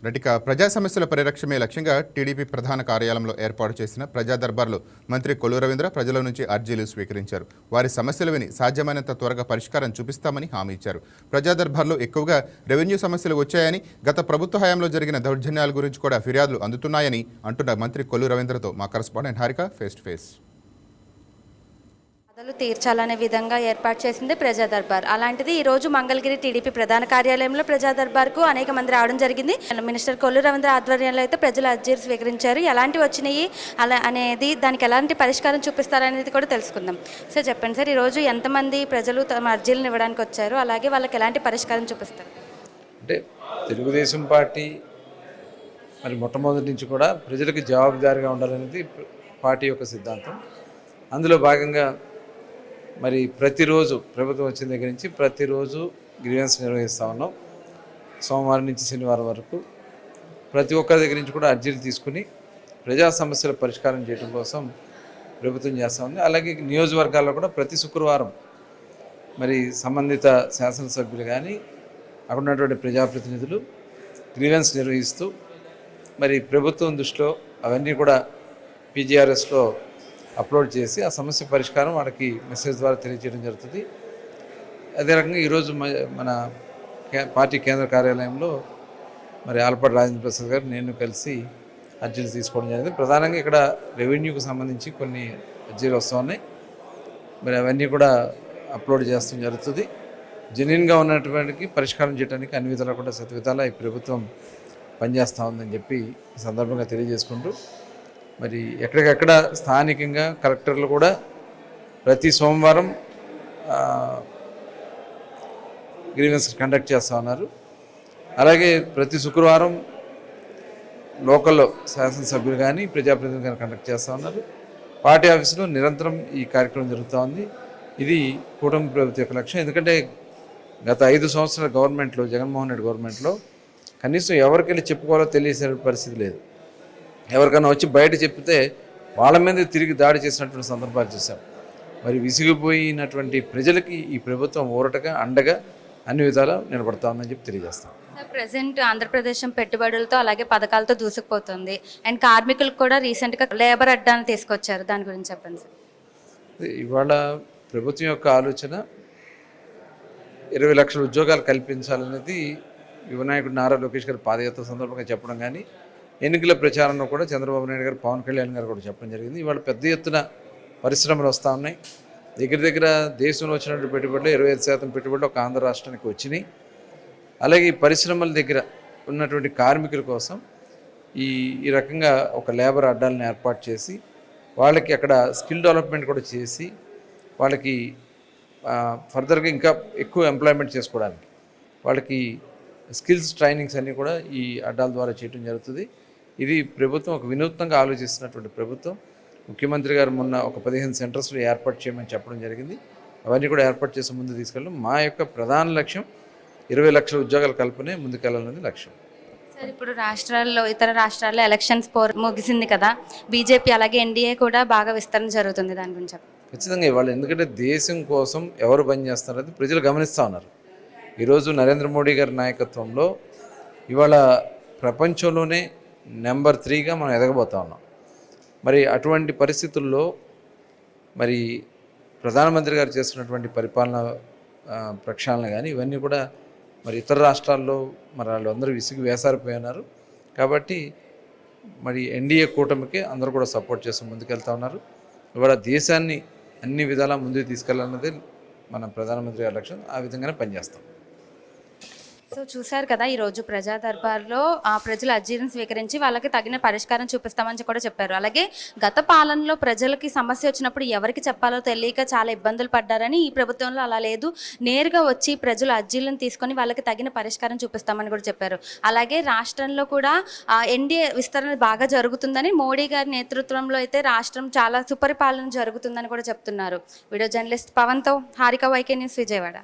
రటిక ప్రజా సమస్యల పరిరక్షణమే లక్ష్యంగా టీడీపీ ప్రధాన కార్యాలయంలో ఏర్పాటు చేసిన ప్రజా దర్బార్లో మంత్రి కొల్లు రవీంద్ర ప్రజల నుంచి అర్జీలు స్వీకరించారు. వారి సమస్యలు విని సాధ్యమైనంత త్వరగా పరిష్కారం చూపిస్తామని హామీ ఇచ్చారు. ప్రజా దర్బార్లో ఎక్కువగా రెవెన్యూ సమస్యలు వచ్చాయని, గత ప్రభుత్వ హయాంలో జరిగిన దౌర్జన్యాల గురించి కూడా ఫిర్యాదులు అందుతున్నాయని అంటున్న మంత్రి కొల్లు రవీంద్రతో మా correspondent Harika face to face. తీర్చాలనే విధంగా ఏర్పాటు చేసింది ప్రజా దర్బార్. అలాంటిది ఈ రోజు మంగళగిరి టీడీపీ ప్రధాన కార్యాలయంలో ప్రజా దర్బార్కు అనేక మంది రావడం జరిగింది. మినిస్టర్ కొల్లు రవీంద్ర ఆధ్వర్యంలో అయితే ప్రజలు అర్జీలు స్వీకరించారు. ఎలాంటి వచ్చినాయి అలా అనేది, దానికి ఎలాంటి పరిష్కారం చూపిస్తారనేది కూడా తెలుసుకుందాం. సార్ చెప్పండి సార్, ఈరోజు ఎంతమంది ప్రజలు తమ అర్జీలను ఇవ్వడానికి వచ్చారు, అలాగే వాళ్ళకి ఎలాంటి పరిష్కారం చూపిస్తారు? అంటే తెలుగుదేశం పార్టీ మరి మొట్టమొదటి నుంచి కూడా ప్రజలకు జవాబుదారీగా ఉండాలనేది పార్టీ యొక్క సిద్ధాంతం. అందులో భాగంగా మరి ప్రతిరోజు ప్రభుత్వం వచ్చిన దగ్గర నుంచి ప్రతిరోజు గ్రీవెన్స్ నిర్వహిస్తూ ఉన్నాం. సోమవారం నుంచి శనివారం వరకు ప్రతి ఒక్కరి దగ్గర నుంచి కూడా అర్జీలు తీసుకుని ప్రజా సమస్యల పరిష్కారం చేయడం కోసం ప్రభుత్వం చేస్తూ ఉంది. అలాగే నియోజకవర్గాల్లో కూడా ప్రతి శుక్రవారం మరి సంబంధిత శాసనసభ్యులు కానీ అక్కడ ఉన్నటువంటి ప్రజాప్రతినిధులు గ్రీవెన్స్ నిర్వహిస్తూ మరి ప్రభుత్వం దృష్టిలో అవన్నీ కూడా పీజీఆర్ఎస్లో అప్లోడ్ చేసి ఆ సమస్య పరిష్కారం వాళ్ళకి మెసేజ్ ద్వారా తెలియజేయడం జరుగుతుంది. అదే రకంగా ఈరోజు మన పార్టీ కేంద్ర కార్యాలయంలో మరి ఆలపాటి రాజేంద్ర ప్రసాద్ గారు నేను కలిసి అర్జీలు తీసుకోవడం జరిగింది. ప్రధానంగా ఇక్కడ రెవెన్యూకి సంబంధించి కొన్ని అర్జీలు వస్తూ ఉన్నాయి. మరి అవన్నీ కూడా అప్లోడ్ చేస్తూ జరుగుతుంది. జెన్యున్గా ఉన్నటువంటి పరిష్కారం చేయడానికి అన్ని విధాలా కూడా శతవిధాలా ఈ ప్రభుత్వం పనిచేస్తూ ఉందని చెప్పి ఈ సందర్భంగా తెలియజేసుకుంటూ, మరి ఎక్కడికక్కడ స్థానికంగా కలెక్టర్లు కూడా ప్రతి సోమవారం గ్రీవెన్స్ కండక్ట్ చేస్తూ ఉన్నారు. అలాగే ప్రతి శుక్రవారం లోకల్లో శాసనసభ్యులు కానీ ప్రజాప్రతినిధులు కానీ కండక్ట్ చేస్తూ ఉన్నారు. పార్టీ ఆఫీసులో నిరంతరం ఈ కార్యక్రమం జరుగుతూ ఉంది. ఇది కూటమి ప్రభుత్వం యొక్క లక్ష్యం. ఎందుకంటే గత 5 సంవత్సరాల గవర్నమెంట్లో, జగన్మోహన్ రెడ్డి గవర్నమెంట్లో కనీసం ఎవరికెళ్ళి చెప్పుకోవాలో తెలియసే పరిస్థితి లేదు. ఎవరికైనా వచ్చి బయట చెప్తే వాళ్ళ మీద తిరిగి దాడి చేసినటువంటి సందర్భాలు చూసాం. మరి విసిగిపోయినటువంటి ప్రజలకి ఈ ప్రభుత్వం ఊరటగా అండగా అన్ని విధాలా నిలబడతా ఉందని చెప్పి తెలియజేస్తాం. సార్, ప్రజెంట్ ఆంధ్రప్రదేశ్ పెట్టుబడులతో అలాగే పథకాలతో దూసుకుపోతుంది. అండ్ కార్మికులకు కూడా రీసెంట్గా లేబర్ అడ్డాన్ని తీసుకొచ్చారు, దాని గురించి చెప్పండి సార్. ఇవాళ ప్రభుత్వం యొక్క ఆలోచన 20 లక్షల ఉద్యోగాలు కల్పించాలనేది యువనాయకుడు నారా లోకేష్ గారు పాదయాత్ర సందర్భంగా చెప్పడం కానీ, ఎన్నికల ప్రచారంలో కూడా చంద్రబాబు నాయుడు గారు, పవన్ కళ్యాణ్ గారు కూడా చెప్పడం జరిగింది. ఇవాళ పెద్ద ఎత్తున పరిశ్రమలు వస్తూ ఉన్నాయి. దగ్గర దేశంలో వచ్చినటువంటి పెట్టుబడులు 25% పెట్టుబడులు ఒక ఆంధ్ర రాష్ట్రానికి వచ్చినాయి. అలాగే ఈ పరిశ్రమల దగ్గర ఉన్నటువంటి కార్మికుల కోసం ఈ రకంగా ఒక లేబర్ అడ్డాలను ఏర్పాటు చేసి వాళ్ళకి అక్కడ స్కిల్ డెవలప్మెంట్ కూడా చేసి వాళ్ళకి ఫర్దర్గా ఇంకా ఎక్కువ ఎంప్లాయ్మెంట్ చేసుకోవడానికి వాళ్ళకి స్కిల్స్ ట్రైనింగ్స్ అన్నీ కూడా ఈ అడ్డాల ద్వారా చేయడం జరుగుతుంది. ఇది ప్రభుత్వం ఒక వినూత్నంగా ఆలోచిస్తున్నటువంటి ప్రభుత్వం. ముఖ్యమంత్రి గారు మొన్న ఒక 15 సెంటర్స్లో ఏర్పాటు చేయమని చెప్పడం జరిగింది. అవన్నీ కూడా ఏర్పాటు చేసి ముందు తీసుకెళ్ళడం మా యొక్క ప్రధాన లక్ష్యం. 20 లక్షల ఉద్యోగాల కల్పనే ముందుకెళ్ళాలనేది లక్ష్యం. సార్, ఇప్పుడు ఇతర రాష్ట్రాల్లో ఎలక్షన్స్ ముగిసింది కదా, బీజేపీ అలాగే ఎన్డీఏ కూడా బాగా విస్తరణ జరుగుతుంది, దాని గురించి ఖచ్చితంగా ఇవాళ ఎందుకంటే దేశం కోసం ఎవరు పనిచేస్తున్నారనేది ప్రజలు గమనిస్తూ ఉన్నారు. ఈరోజు నరేంద్ర మోడీ గారి నాయకత్వంలో ఇవాళ ప్రపంచంలోనే నెంబర్ 3గా మనం ఎదగబోతా ఉన్నాం. మరి అటువంటి పరిస్థితుల్లో మరి ప్రధానమంత్రి గారు చేస్తున్నటువంటి పరిపాలన ప్రక్షాళన కానీ ఇవన్నీ కూడా మరి ఇతర రాష్ట్రాల్లో మరి వాళ్ళందరూ విసిగి వేసారిపోయినారు. కాబట్టి మరి ఎన్డీఏ కూటమికి అందరూ కూడా సపోర్ట్ చేస్తూ ముందుకెళ్తా ఉన్నారు. ఇవాళ దేశాన్ని అన్ని విధాలా ముందుకు తీసుకెళ్లాలన్నది మన ప్రధానమంత్రి గారి లక్ష్యం. ఆ విధంగానే పనిచేస్తాం. సో చూశారు కదా, ఈరోజు ప్రజా దర్బార్లో ప్రజలు అర్జీలను స్వీకరించి వాళ్ళకి తగిన పరిష్కారం చూపిస్తామని కూడా చెప్పారు. అలాగే గత పాలనలో ప్రజలకి సమస్య వచ్చినప్పుడు ఎవరికి చెప్పాలో తెలియక చాలా ఇబ్బందులు పడ్డారని, ఈ ప్రభుత్వంలో అలా లేదు, నేరుగా వచ్చి ప్రజలు అర్జీలను తీసుకొని వాళ్ళకి తగిన పరిష్కారం చూపిస్తామని కూడా చెప్పారు. అలాగే రాష్ట్రంలో కూడా ఎన్డీఏ విస్తరణ బాగా జరుగుతుందని, మోడీ గారి నేతృత్వంలో అయితే రాష్ట్రం చాలా సుపరిపాలన జరుగుతుందని కూడా చెప్తున్నారు. వీడియో జర్నలిస్ట్ పవన్తో హారిక, వైకే న్యూస్, విజయవాడ.